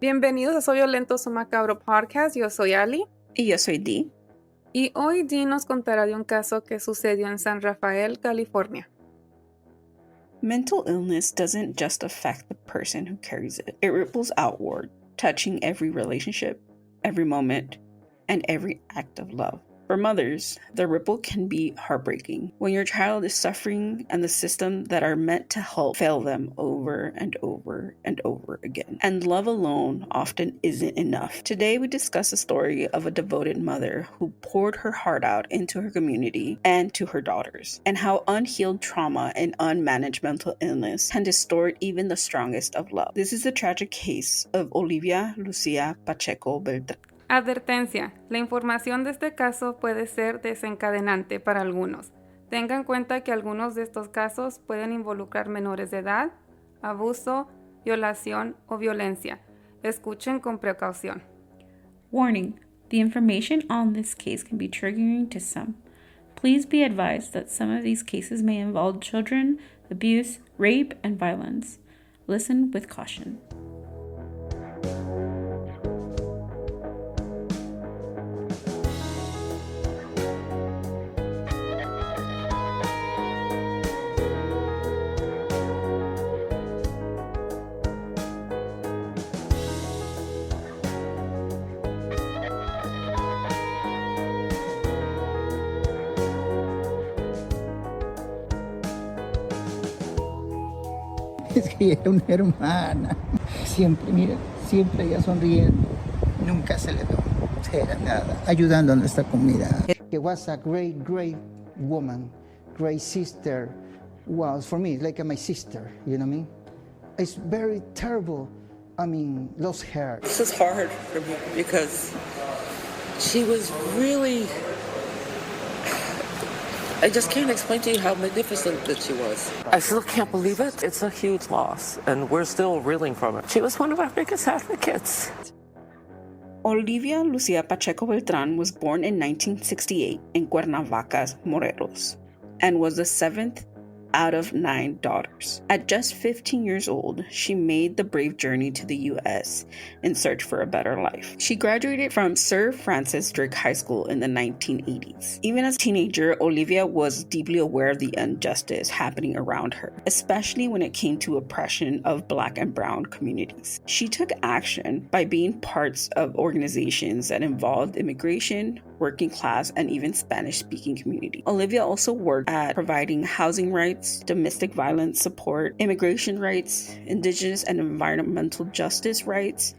Bienvenidos a Soy Violento, Su Macabro Podcast. Yo soy Ali. Y yo soy Dee. Y hoy Dee nos contará de un caso que sucedió en San Rafael, California. Mental illness doesn't just affect the person who carries it. It ripples outward, touching every relationship, every moment, and every act of love. For mothers, the ripple can be heartbreaking when your child is suffering and the system that are meant to help fail them over and over and over again. And love alone often isn't enough. Today we discuss the story of a devoted mother who poured her heart out into her community and to her daughters, and how unhealed trauma and unmanaged mental illness can distort even the strongest of love. This is the tragic case of Olivia Lucia Pacheco Beltran. Advertencia: la información de este caso puede ser desencadenante para algunos. Tenga en cuenta que algunos de estos casos pueden involucrar menores de edad, abuso, violación o violencia. Escuchen con precaución. Warning: the information on this case can be triggering to some. Please be advised that some of these cases may involve children, abuse, rape, and violence. Listen with caution. Es que ella era una hermana. Siempre, mira, siempre ella sonriendo. Nunca se le dio cera, nada. Ayudando a nuestra comunidad. She was a great, great woman, great sister. Was for me like my sister, you know what I mean? It's very terrible. I mean, lost her. This is hard for me because she was really, I just can't explain to you how magnificent that she was. I still can't believe it. It's a huge loss, and we're still reeling from it. She was one of our biggest advocates. Olivia Lucia Pacheco Beltran was born in 1968 in Cuernavaca, Morelos, and was the seventh out of 9 daughters. At just 15 years old, she made the brave journey to the U.S. in search for a better life. She graduated from Sir Francis Drake High School in the 1980s. Even as a teenager, Olivia was deeply aware of the injustice happening around her, especially when it came to oppression of Black and Brown communities. She took action by being parts of organizations that involved immigration, working class, and even Spanish-speaking community. Olivia also worked at providing housing rights, domestic violence support, immigration rights, indigenous and environmental justice rights,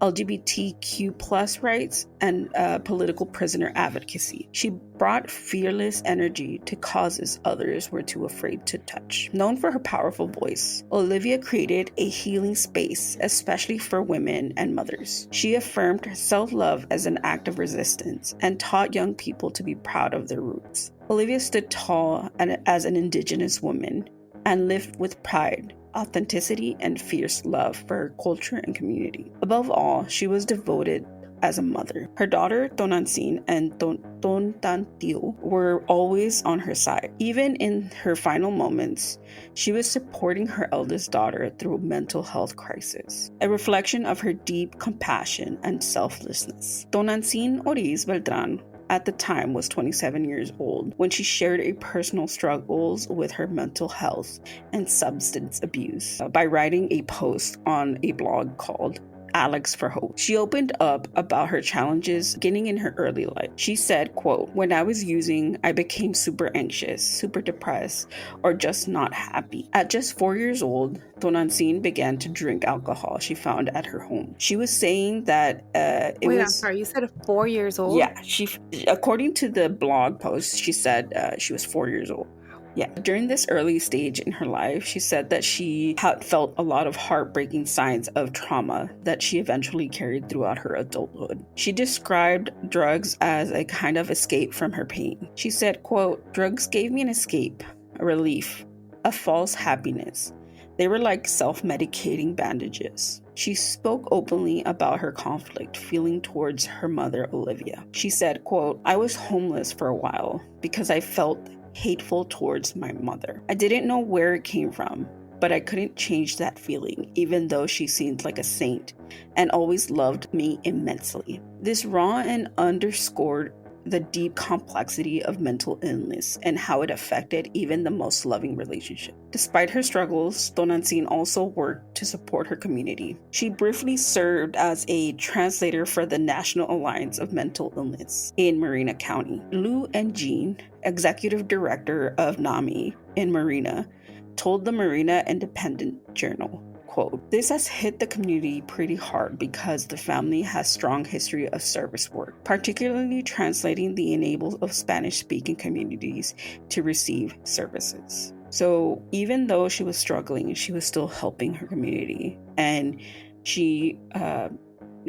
LGBTQ+ rights, and political prisoner advocacy. She brought fearless energy to causes others were too afraid to touch. Known for her powerful voice, Olivia created a healing space, especially for women and mothers. She affirmed self-love as an act of resistance and taught young people to be proud of their roots. Olivia stood tall as an Indigenous woman and lived with pride, authenticity, and fierce love for her culture and community. Above all, she was devoted as a mother. Her daughter, Tonancin, and Tontantiu were always on her side. Even in her final moments, she was supporting her eldest daughter through a mental health crisis, a reflection of her deep compassion and selflessness. Tonancin Oriz Beltran at the time was 27 years old when she shared a personal struggles with her mental health and substance abuse by writing a post on a blog called Alex for Hope. She opened up about her challenges beginning in her early life. She said, quote, "When I was using, I became super anxious, super depressed, or just not happy. At just 4 years old, Tonancin began to drink alcohol she found at her home. She was saying that I'm sorry, you said 4 years old? Yeah, according to the blog post, she said she was 4 years old. Yeah. During this early stage in her life, she said that she had felt a lot of heartbreaking signs of trauma that she eventually carried throughout her adulthood. She described drugs as a kind of escape from her pain. She said, quote, "Drugs gave me an escape, a relief, a false happiness. They were like self-medicating bandages." She spoke openly about her conflict feeling towards her mother, Olivia. She said, quote, "I was homeless for a while because I felt hateful towards my mother. I didn't know where it came from, but I couldn't change that feeling, even though she seemed like a saint and always loved me immensely. This raw and underscored the deep complexity of mental illness and how it affected even the most loving relationship. Despite her struggles, Tonantzin also worked to support her community. She briefly served as a translator for the National Alliance of Mental Illness in Marina County. Lou and Jean, executive director of NAMI in Marina, told the Marina Independent Journal, quote, "This has hit the community pretty hard because the family has strong history of service work, particularly translating the enabled of Spanish-speaking communities to receive services." So even though she was struggling, she was still helping her community, and she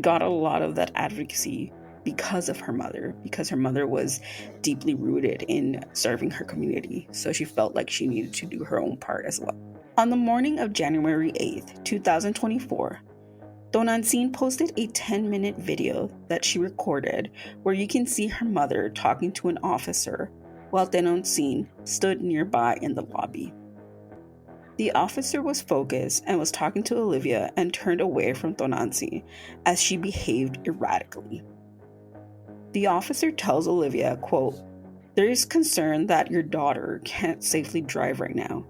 got a lot of that advocacy because of her mother, because her mother was deeply rooted in serving her community. So she felt like she needed to do her own part as well. On the morning of January 8th, 2024, Tonantzin posted a 10-minute video that she recorded where you can see her mother talking to an officer while Tonantzin stood nearby in the lobby. The officer was focused and was talking to Olivia and turned away from Tonantzin as she behaved erratically. The officer tells Olivia, quote, "There is concern that your daughter can't safely drive right now.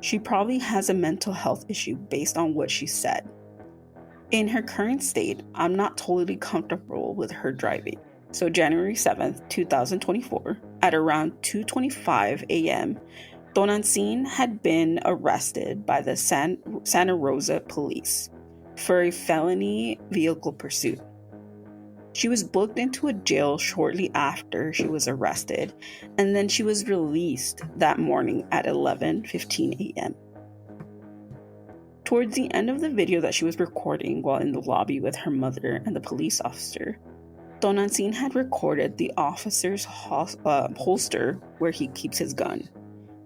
She probably has a mental health issue based on what she said. In her current state, I'm not totally comfortable with her driving." So January 7th, 2024, at around 2:25 a.m., Tonantzin had been arrested by the Santa Rosa police for a felony vehicle pursuit. She was booked into a jail shortly after she was arrested, and then she was released that morning at 11:15 a.m. Towards the end of the video that she was recording while in the lobby with her mother and the police officer, Tonantzin had recorded the officer's holster where he keeps his gun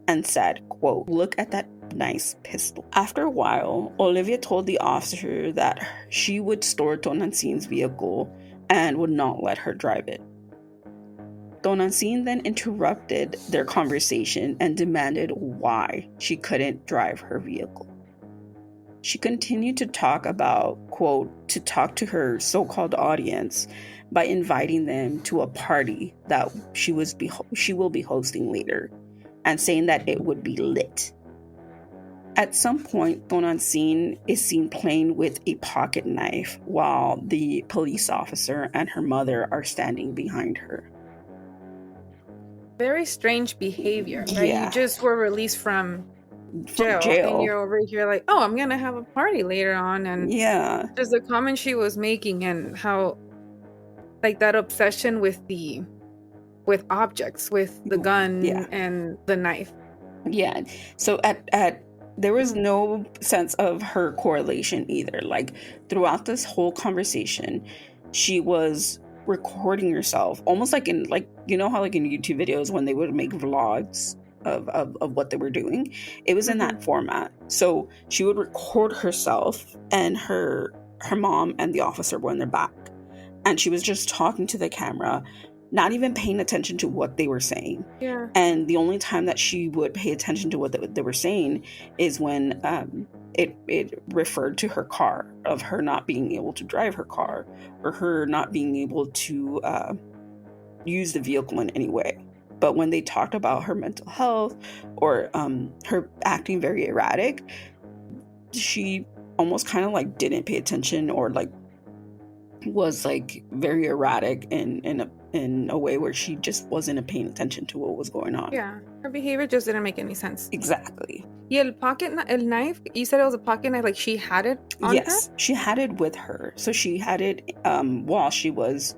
and said, quote, "Look at that nice pistol." After a while, Olivia told the officer that she would store Tonantzin's vehicle and would not let her drive it. Tonantzin then interrupted their conversation and demanded why she couldn't drive her vehicle. She continued to talk about, quote, to talk to her so-called audience by inviting them to a party that she will be hosting later, and saying that it would be lit. At some point, Tonantzin is seen playing with a pocket knife while the police officer and her mother are standing behind her. Very strange behavior, right? Yeah. You just were released from jail, and you're over here like, oh, I'm gonna have a party later on, and yeah, just the comment she was making and how, like, that obsession with objects, with the gun and the knife. Yeah. So at there was no sense of her correlation either. Like throughout this whole conversation, she was recording herself almost like in, like, you know how like in YouTube videos when they would make vlogs of what they were doing, it was in that format. So she would record herself, and her mom and the officer were in their back, and she was just talking to the camera, not even paying attention to what they were saying. Yeah. And the only time that she would pay attention to what they were saying is when it referred to her car, of her not being able to drive her car, or her not being able to use the vehicle in any way. But when they talked about her mental health or her acting very erratic, she almost kind of like didn't pay attention, or like was like very erratic in a way where she just wasn't paying attention to what was going on. Yeah, her behavior just didn't make any sense. Exactly. Yeah, el knife, you said it was a pocket knife, like she had it on her? Yes, she had it with her. So she had it while she was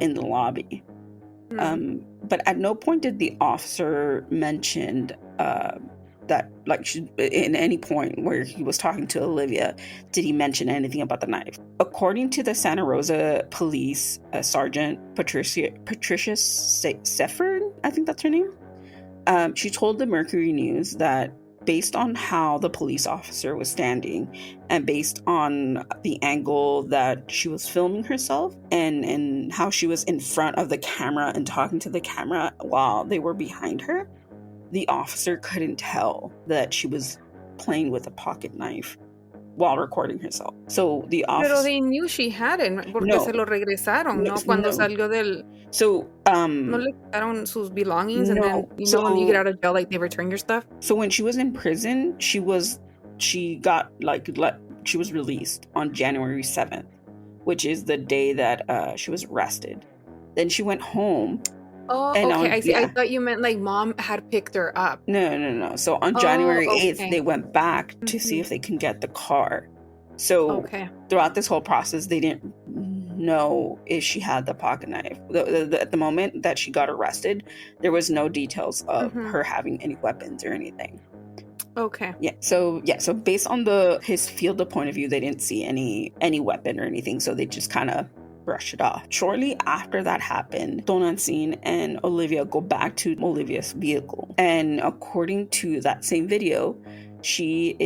in the lobby. But at no point did the officer mention that, like, in any point where he was talking to Olivia, did he mention anything about the knife. According to the Santa Rosa police, Sergeant Patricia Seffern, I think that's her name, she told the Mercury News that based on how the police officer was standing, and based on the angle that she was filming herself, and how she was in front of the camera and talking to the camera while they were behind her, the officer couldn't tell that she was playing with a pocket knife while recording herself. So the Pero officer... they knew she hadn't, porque No. se lo regresaron, ¿no? Cuando salió del... So, ¿No le quitaron sus belongings? And then, when you get out of jail, like, they return your stuff? So when she was in prison, she was released on January 7th, which is the day that she was arrested. Then she went home. Oh, okay. I see. I thought you meant like mom had picked her up. No. So on January 8th, they went back to see if they can get the car. So throughout this whole process, they didn't know if she had the pocket knife. At the moment that she got arrested, there was no details of her having any weapons or anything. Okay. So based on his field of point of view, they didn't see any weapon or anything. So they just kind of brush it off. Shortly after that happened, Tonantzin and Olivia go back to Olivia's vehicle. And according to that same video, she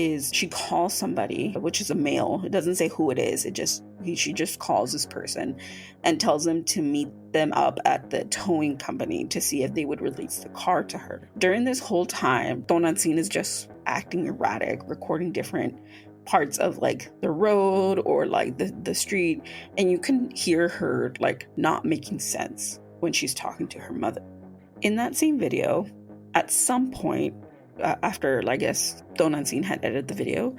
calls somebody, which is a male. It doesn't say who it is. She just calls this person and tells them to meet them up at the towing company to see if they would release the car to her. During this whole time, Tonantzin is just acting erratic, recording different parts of like the road or like the street, and you can hear her like not making sense when she's talking to her mother. In that same video, at some point after, I guess, Tonantzin had edited the video,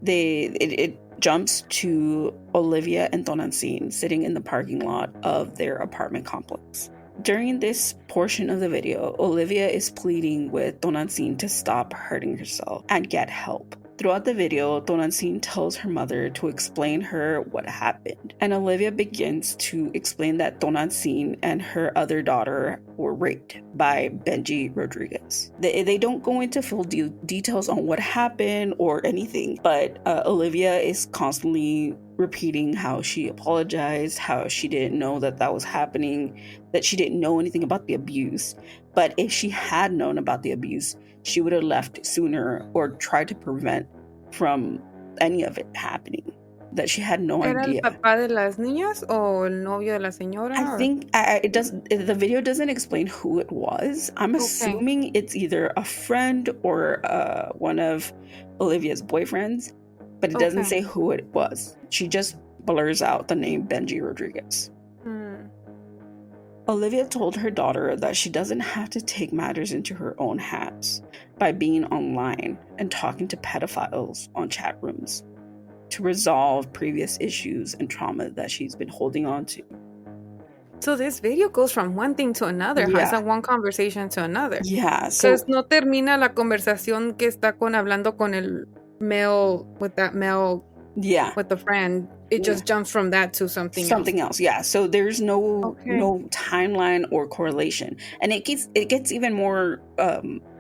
it jumps to Olivia and Tonantzin sitting in the parking lot of their apartment complex. During this portion of the video, Olivia is pleading with Tonantzin to stop hurting herself and get help. Throughout the video, Tonantzin tells her mother to explain her what happened, and Olivia begins to explain that Tonantzin and her other daughter were raped by Benji Rodriguez. They don't go into full details on what happened or anything, but Olivia is constantly repeating how she apologized, how she didn't know that was happening, that she didn't know anything about the abuse. But if she had known about the abuse, she would have left sooner or tried to prevent from any of it happening. That she had no idea. ¿Era el papá de las niñas o el novio de la señora? I think the video doesn't explain who it was. I'm assuming it's either a friend or one of Olivia's boyfriends, but it doesn't say who it was. She just blurs out the name Benji Rodriguez. Olivia told her daughter that she doesn't have to take matters into her own hands by being online and talking to pedophiles on chat rooms to resolve previous issues and trauma that she's been holding on to. So this video goes from one thing to another, Yeah. It's like one conversation to another. Yeah. So Because no termina la conversación que está hablando con el male, with that male, with the friend. It just jumps from that to something else. Yeah. So there's no timeline or correlation, and it gets even more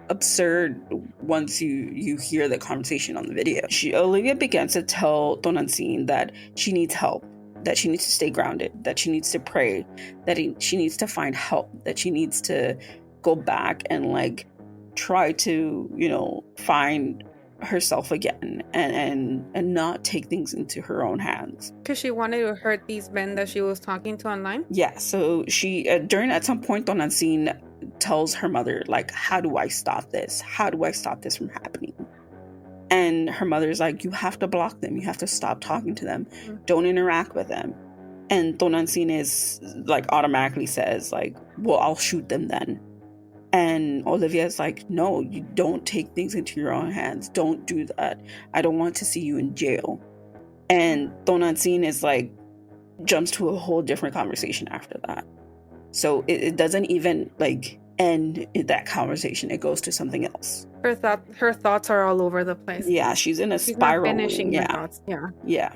absurd once you hear the conversation on the video. Olivia begins to tell Tonantzin that she needs help, that she needs to stay grounded, that she needs to pray, that she needs to find help, that she needs to go back and like try to find herself again and not take things into her own hands. Because she wanted to hurt these men that she was talking to online? Yeah, so she at some point Tonantzin tells her mother, like, how do I stop this? How do I stop this from happening? And her mother's like, you have to block them. You have to stop talking to them. Don't interact with them. And Tonantzin is like automatically says like, well, I'll shoot them then. And Olivia's like, no, you don't take things into your own hands. Don't do that. I don't want to see you in jail. And Tonantzin is like, jumps to a whole different conversation after that. So it doesn't even like end that conversation. It goes to something else. Her thoughts are all over the place. Yeah, she's in a spiral. Not finishing her thoughts. Yeah.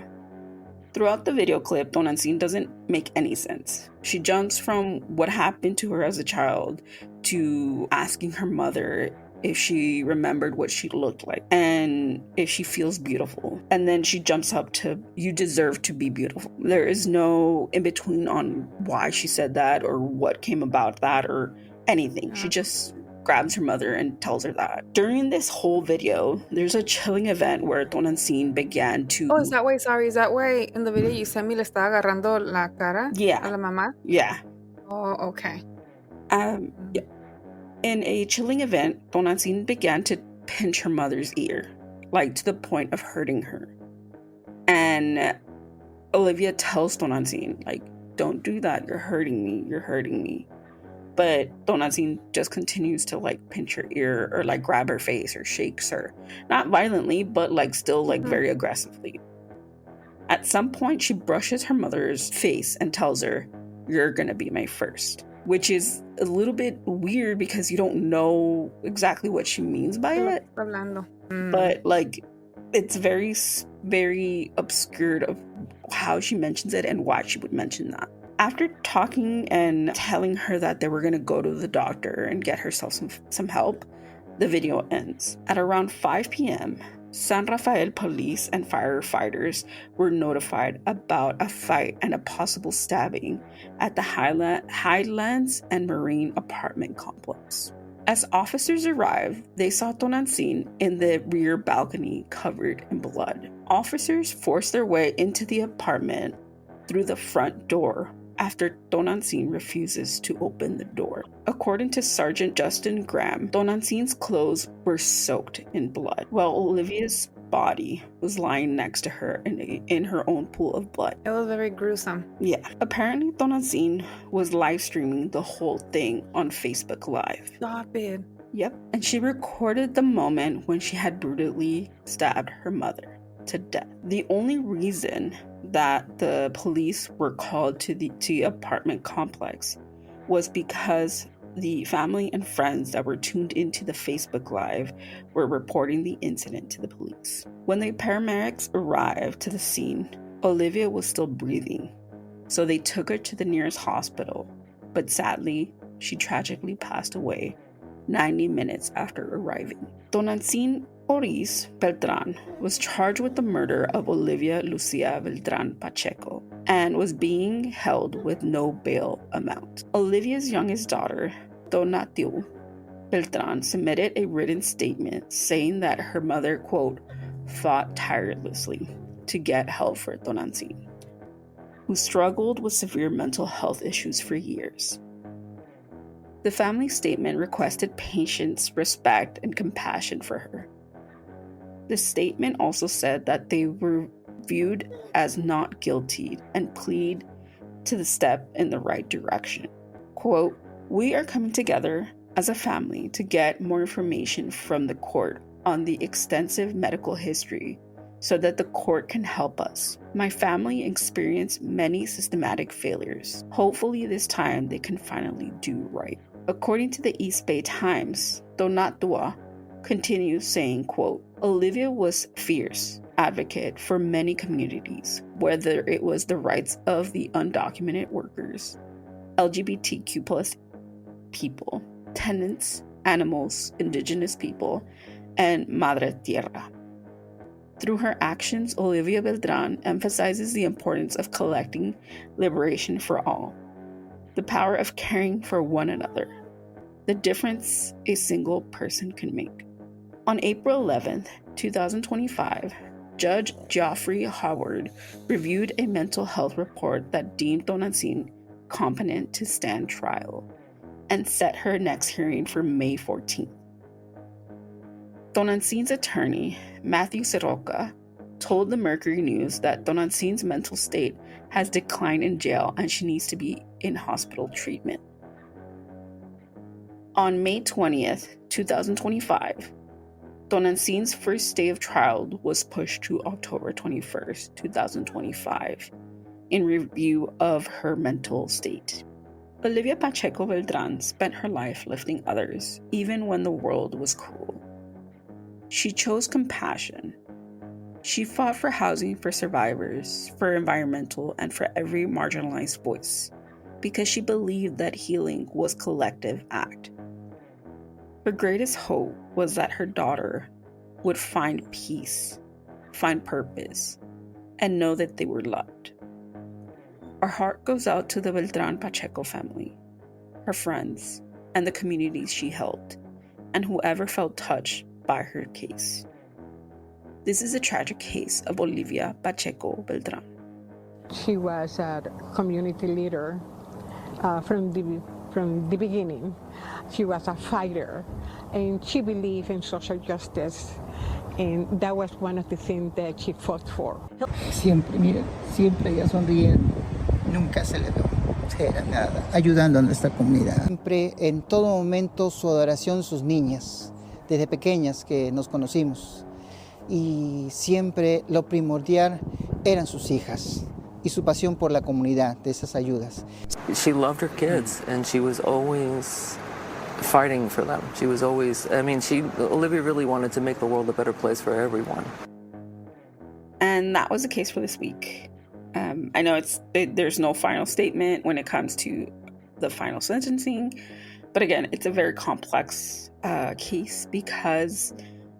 Throughout the video clip, Tonantzin doesn't make any sense. She jumps from what happened to her as a child to asking her mother if she remembered what she looked like and if she feels beautiful. And then she jumps up to, you deserve to be beautiful. There is no in between on why she said that or what came about that or anything. She just grabs her mother and tells her that. During this whole video, there's a chilling event where Tonantzin began to... Oh, is that why in the video you sent me le estaba agarrando la cara a la mamá? Yeah. Oh, okay. In a chilling event, Tonantzin began to pinch her mother's ear like to the point of hurting her. And Olivia tells Tonantzin, like, don't do that, you're hurting me. But Tonantzin just continues to like pinch her ear or like grab her face or shakes her. Not violently, but like still like very aggressively. At some point, she brushes her mother's face and tells her, "You're gonna be my first," which is a little bit weird because you don't know exactly what she means by it. But like, it's very, very obscured of how she mentions it and why she would mention that. After talking and telling her that they were going to go to the doctor and get herself some help, the video ends. At around 5 p.m., San Rafael police and firefighters were notified about a fight and a possible stabbing at the Highlands and Marine apartment complex. As officers arrived, they saw Tonantzin in the rear balcony covered in blood. Officers forced their way into the apartment through the front door after Tonantzin refuses to open the door. According to Sergeant Justin Graham, Tonantzin's clothes were soaked in blood, while Olivia's body was lying next to her in her own pool of blood. It was very gruesome. Yeah. Apparently, Tonantzin was live streaming the whole thing on Facebook Live. Stop it. Yep. And she recorded the moment when she had brutally stabbed her mother to death. The only reason that the police were called to the apartment complex was because the family and friends that were tuned into the Facebook Live were reporting the incident to the police. When the paramedics arrived to the scene, Olivia was still breathing, so they took her to the nearest hospital, but sadly, she tragically passed away 90 minutes after arriving. Tonantzin Beltran was charged with the murder of Olivia Lucia Beltran Pacheco and was being held with no bail amount. Olivia's youngest daughter, Donatiu Beltran, submitted a written statement saying that her mother, quote, fought tirelessly to get help for Tonantzin, who struggled with severe mental health issues for years. The family statement requested patience, respect, and compassion for her. The statement also said that they were viewed as not guilty and plead to the step in the right direction. Quote, "We are coming together as a family to get more information from the court on the extensive medical history so that the court can help us. My family experienced many systematic failures. Hopefully this time they can finally do right." According to the East Bay Times, Donatua continues saying, quote, "Olivia was fierce advocate for many communities, whether it was the rights of the undocumented workers, LGBTQ plus people, tenants, animals, indigenous people, and Madre Tierra. Through her actions, Olivia Beltran emphasizes the importance of collecting liberation for all, the power of caring for one another, the difference a single person can make." On April 11th, 2025, Judge Geoffrey Howard reviewed a mental health report that deemed Tonantzin competent to stand trial and set her next hearing for May 14th. Tonantzin's attorney, Matthew Soroka, told the Mercury News that Tonantzin's mental state has declined in jail and she needs to be in hospital treatment. On May 20th, 2025, Tonantzin's first day of trial was pushed to October 21st, 2025, in review of her mental state. Olivia Pacheco Beltran spent her life lifting others, even when the world was cruel. She chose compassion. She fought for housing for survivors, for environmental, and for every marginalized voice, because she believed that healing was a collective act. Her greatest hope was that her daughter would find peace, find purpose, and know that they were loved. Our heart goes out to the Beltran Pacheco family, her friends, and the communities she helped, and whoever felt touched by her case. This is a tragic case of Olivia Pacheco Beltran. She was a community leader from the beginning. She was a fighter, and she believed in social justice And that was one of the things that she fought for. Siempre, mira, siempre ella sonriendo. Nunca se le dio cera, nada. Ayudando a nuestra comunidad. Siempre, en todo momento, su adoración, sus niñas, desde pequeñas que nos conocimos. Y siempre lo primordial eran sus hijas y su pasión por la comunidad, de esas ayudas. She loved her kids, and she was always fighting for them. She was always, Olivia really wanted to make the world a better place for everyone. And that was the case for this week. I know there's no final statement when it comes to the final sentencing, but again, it's a very complex case because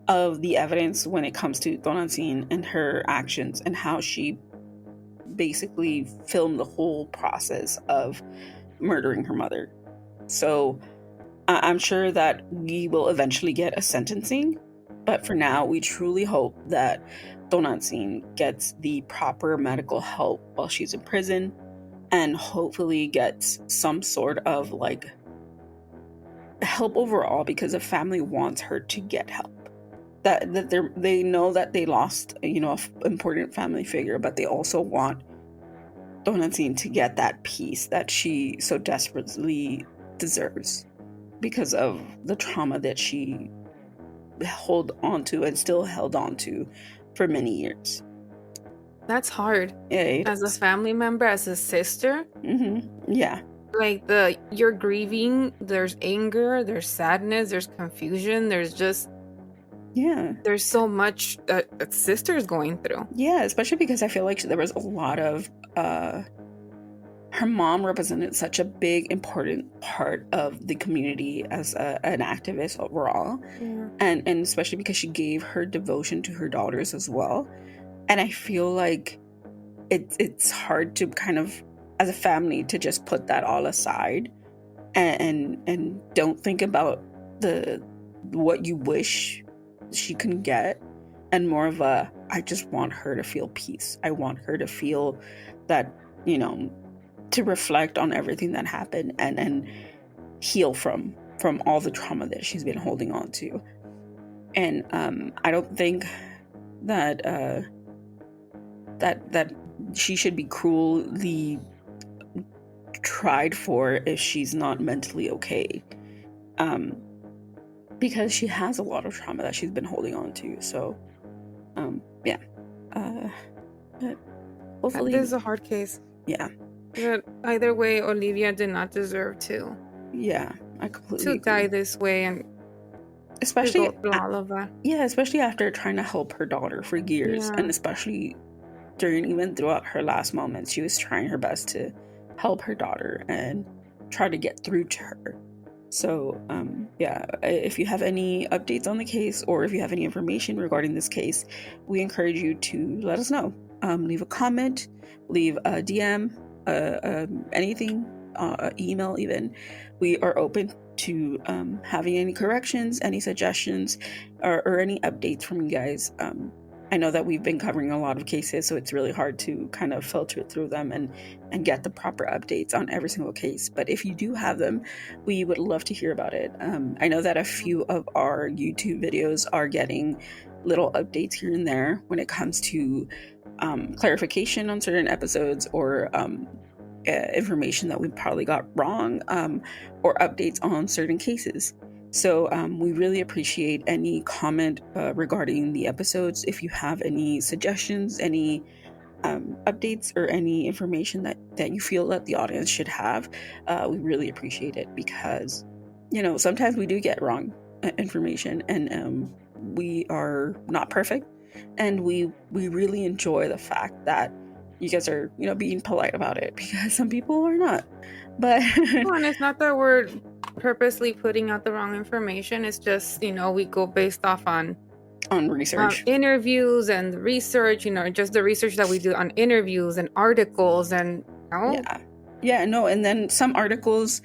of the evidence when it comes to Donancin and her actions and how she basically filmed the whole process of murdering her mother. So I'm sure that we will eventually get a sentencing, but for now, we truly hope that Donancin gets the proper medical help while she's in prison and hopefully gets some sort of help overall, because the family wants her to get help. That they know that they lost, an important family figure, but they also want Donancin to get that peace that she so desperately deserves because of the trauma that she held on to and still held on to for many years. That's hard. Yeah, as a family member, as a sister. Mm-hmm. Yeah. You're grieving, there's anger, there's sadness, there's confusion, there's so much that a sister's going through. Yeah, especially because I feel like there was a lot of her mom represented such a big, important part of the community as an activist overall. Yeah. And especially because she gave her devotion to her daughters as well. And I feel like it's hard to kind of, as a family, to just put that all aside and don't think about what you wish she can get, and more of I just want her to feel peace. I want her to feel that, to reflect on everything that happened and heal from all the trauma that she's been holding on to. And I don't think that that she should be cruelly tried for if she's not mentally okay, because she has a lot of trauma that she's been holding on to. So but hopefully this is a hard case. Yeah. But either way, Olivia did not deserve to. Yeah, I completely agree. Die this way, and especially go through all of that. Yeah, especially after trying to help her daughter for years, and especially even throughout her last moments, she was trying her best to help her daughter and try to get through to her. So, if you have any updates on the case, or if you have any information regarding this case, we encourage you to let us know. Leave a comment, leave a DM, anything, email even. We are open to having any corrections, any suggestions, or any updates from you guys. I know that we've been covering a lot of cases, so it's really hard to kind of filter through them and get the proper updates on every single case. But if you do have them, we would love to hear about it. I know that a few of our YouTube videos are getting little updates here and there when it comes to clarification on certain episodes, or information that we probably got wrong, or updates on certain cases. So we really appreciate any comment regarding the episodes. If you have any suggestions, any updates, or any information that you feel that the audience should have, we really appreciate it, because sometimes we do get wrong information, and we are not perfect, and we really enjoy the fact that you guys are being polite about it, because some people are not. But and it's not that we're purposely putting out the wrong information. It's just we go based off on research, interviews, and research, just the research that we do on interviews and articles, and and then some articles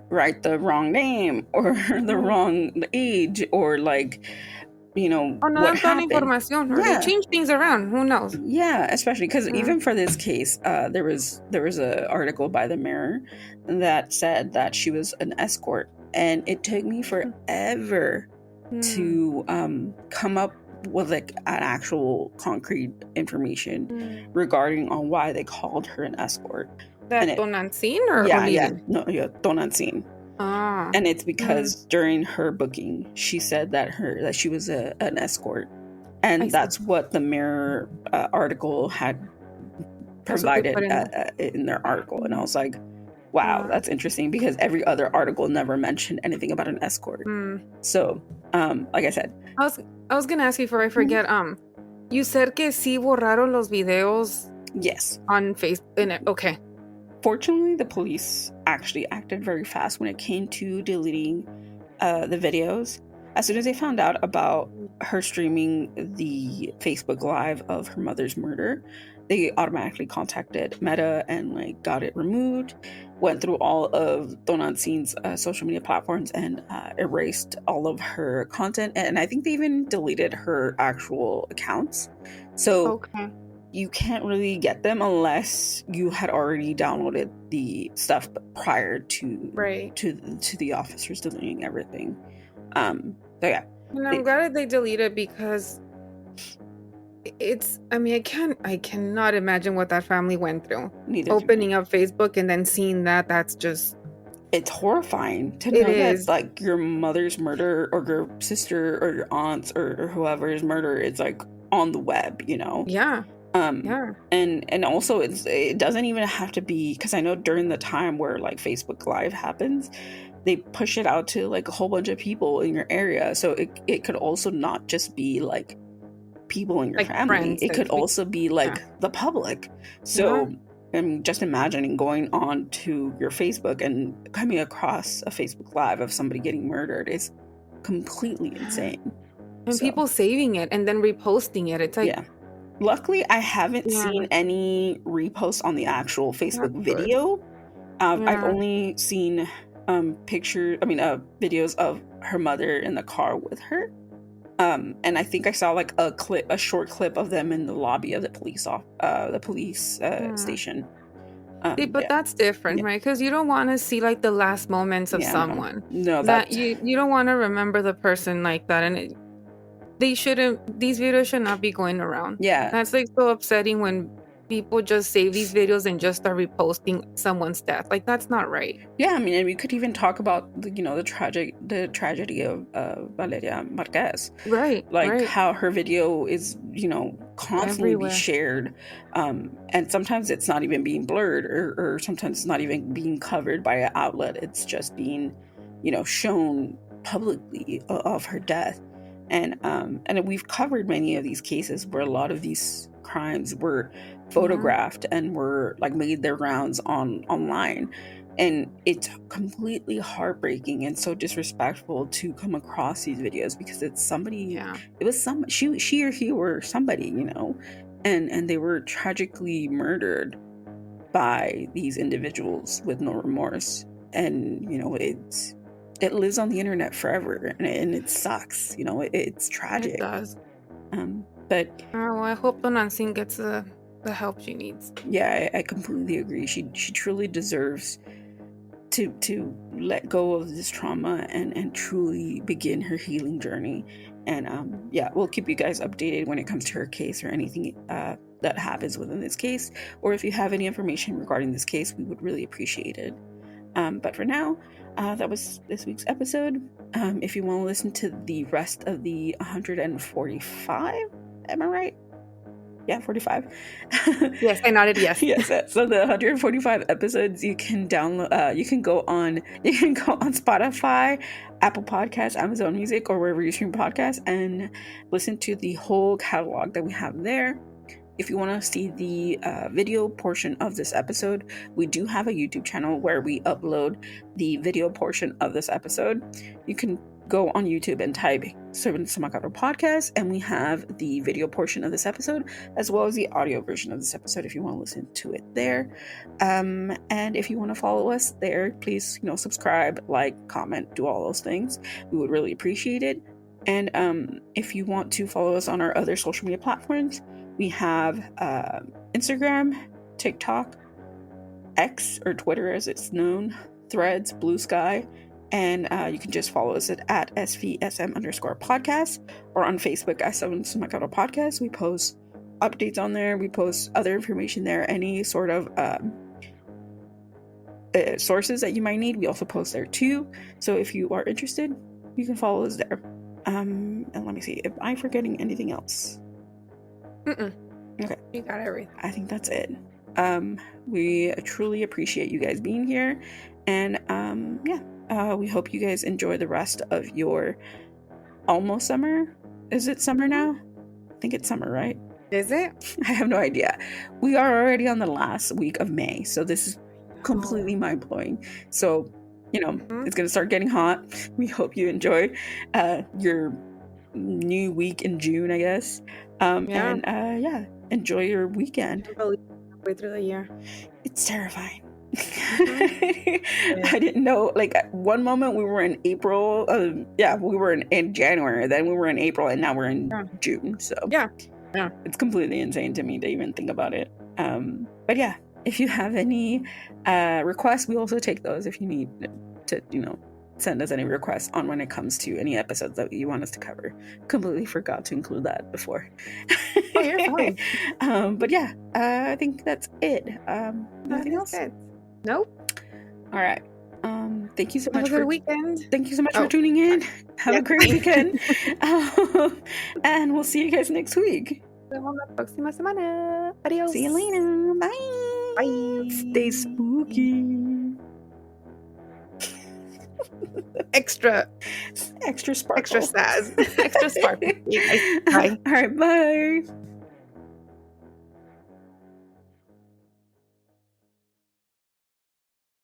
write the wrong name, or the wrong age, or what happened. Información, or they change things around. Who knows? Yeah, especially because even for this case, there was a article by the Mirror that said that she was an escort, and it took me forever to come up with like an actual concrete information regarding on why they called her an escort. That Tonantzin or Tonantzin. Ah. And it's because during her booking, she said that she was an escort, and that's what the Mirror article had provided in their article. And I was like, wow, that's interesting, because every other article never mentioned anything about an escort. So, like I said, I was gonna ask you before I forget. You said que sí borraron los videos. Yes. On Facebook. Okay. Fortunately, the police actually acted very fast when it came to deleting the videos. As soon as they found out about her streaming the Facebook Live of her mother's murder, they automatically contacted Meta and like got it removed, went through all of Tonantzin's social media platforms and erased all of her content. And I think they even deleted her actual accounts. So you can't really get them unless you had already downloaded the stuff prior to the officers deleting everything. So yeah. And I'm glad that they deleted, because I cannot imagine what that family went through. Opening up Facebook and then seeing that's just... It's horrifying to know that like your mother's murder or your sister or your aunts or whoever's murder is like on the web, you know? Yeah. And also it doesn't even have to be, because I know during the time where like Facebook Live happens, they push it out to like a whole bunch of people in your area. So it could also not just be like people in your family. It could also be like the public. So I'm just imagining going on to your Facebook and coming across a Facebook Live of somebody getting murdered is completely insane. And people saving it and then reposting it. It's like... Yeah. Luckily, I haven't seen any reposts on the actual Facebook video. I've only seen videos of her mother in the car with her. And I think I saw like a short clip of them in the lobby of the police station. But that's different, right? Because you don't want to see like the last moments of someone. No, that you don't want to remember the person like that, and these videos should not be going around. Yeah. That's like so upsetting when people just save these videos and just start reposting someone's death. Like, that's not right. Yeah, I mean, and we could even talk about the tragedy of Valeria Marquez. Right. Like how her video is, constantly be shared. And sometimes it's not even being blurred or sometimes it's not even being covered by an outlet. It's just being, shown publicly of her death. And we've covered many of these cases where a lot of these crimes were photographed and were like made their rounds online, and it's completely heartbreaking and so disrespectful to come across these videos because it's somebody. It was she or he were somebody, and they were tragically murdered by these individuals with no remorse, and it lives on the internet forever, and it sucks. It's tragic. It does. But I hope Tonantzin gets the help she needs. Yeah, I completely agree. She truly deserves to let go of this trauma and truly begin her healing journey. And we'll keep you guys updated when it comes to her case or anything that happens within this case. Or if you have any information regarding this case, we would really appreciate it. But for now, that was this week's episode. If you want to listen to the rest of the 145, am I right? Yeah, 45. Yes, I nodded yes. Yes. So the 145 episodes you can download. You can go on Spotify, Apple Podcasts, Amazon Music, or wherever you stream podcasts, and listen to the whole catalog that we have there. If you want to see the video portion of this episode, we do have a YouTube channel where we upload the video portion of this episode. You can go on YouTube and type Servant Samacaro Podcast, and we have the video portion of this episode as well as the audio version of this episode if you want to listen to it there. And if you want to follow us there, please subscribe, like, comment, do all those things. We would really appreciate it. And if you want to follow us on our other social media platforms, we have Instagram, TikTok, X or Twitter as it's known, Threads, Blue Sky, And you can just follow us at SVSM_podcast or on Facebook as Macado Podcast. We post updates on there. We post other information there. Any sort of sources that you might need, we also post there too. So if you are interested, you can follow us there. And let me see if I'm forgetting anything else. Okay, You got everything. I think that's it. We truly appreciate you guys being here, and we hope you guys enjoy the rest of your almost summer. Is it summer now? I think it's summer, right? Is it? I have no idea. We are already on the last week of May, so this is completely mind-blowing. So, it's gonna start getting hot. We hope you enjoy your new week in June, I guess. Enjoy your weekend. Way through the year. It's terrifying. I didn't know, like, at one moment we were in April, we were in January, then we were in April, and now we're in June, so it's completely insane to me to even think about it. But yeah, if you have any requests, we also take those. If you need to, send us any requests on when it comes to any episodes that you want us to cover. Completely forgot to include that before. Oh, you're fine. But yeah, I think that's it. Nothing else? Nope. All right. Thank you so much for the weekend. Thank you so much for tuning in. Have a great weekend. And we'll see you guys next week. Nos vemos la próxima semana. Adios. See you later. Bye. Bye. Stay spooky. Extra sparkle. Extra sass. Extra sparkle. Bye. All right, bye.